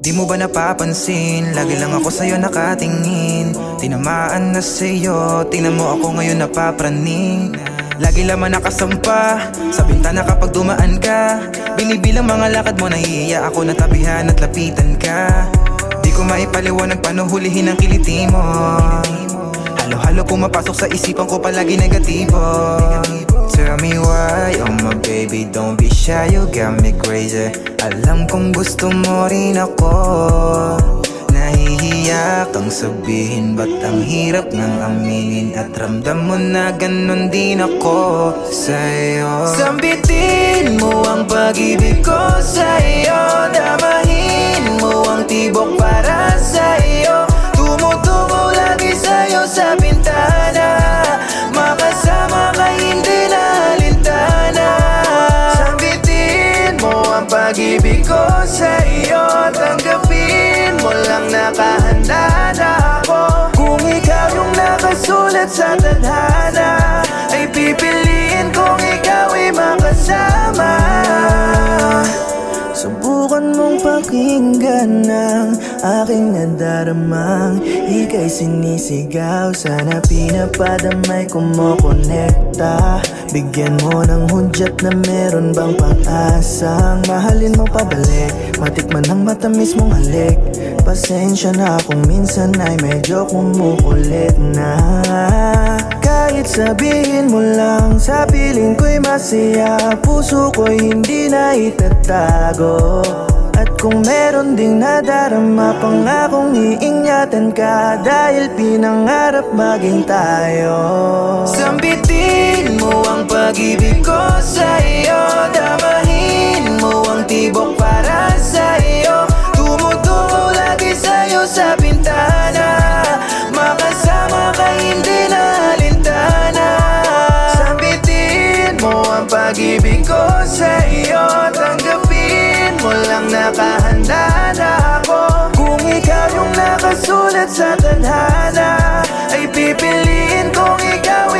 Di mo ba napapansin, lagi lang ako sa'yo nakatingin. Tinamaan na sa'yo, tingnan mo ako ngayon napapraning. Lagi lamang nakasampa sa bintana kapag dumaan ka. Binibilang mga lakad mo, nahihiya ako na tabihan at lapitan ka. Di ko maipaliwanag paano hulihin ang kiliti mo. Halo-halo pumapasok sa isipan ko palagi negatibo. Tell me why, oh my baby, don't be shy, you got me crazy. Alam kong gusto mo rin ako. Nahihiya kang sabihin, ba't ang hirap nang aminin? At ramdam mo na ganun din ako sa'yo. Sambitin mo ang pag-ibig ko sa'yo. Damahin mo ang tibok para sa'yo. Tumutungo lagi sa'yo sa bintana. Makasama ka hindi na alintana. Sambitin mo ang pag-ibig ko sa'yo. Tanggapin mo lang nakahanda na ako. Kung ikaw yung nakasulat sa tadhana, ay pipiliin kung ikaw ay makasama. Subukan mong pakinggan ang aking nadaramang ika'y sinisigaw, sana pinapadamay kumokonekta. Bigyan mo ng hudyat na meron bang pag-asang mahalin mo pabalik, matikman ng matamis mong halik. Pasensya na kung minsan ay medyo kumukulit na. Kahit sabihin mo lang, sa piling ko'y masaya, puso ko'y hindi na itatago. At kung meron ding nadarama, pangakong iingatan ka, dahil pinangarap maging tayo. Sambitin mo ang pag-ibig ko sa'yo. Damahin mo ang tibok para sa'yo. Tumutungo lagi sa'yo sa bintana. Makasama ka hindi na alintana. Sambitin mo ang pag-ibig ko sa'yo. Tanggapin mo lang nakahanda na ako. Kung ikaw yung nakasulat sa tadhana, ay pipiliin kung ikaw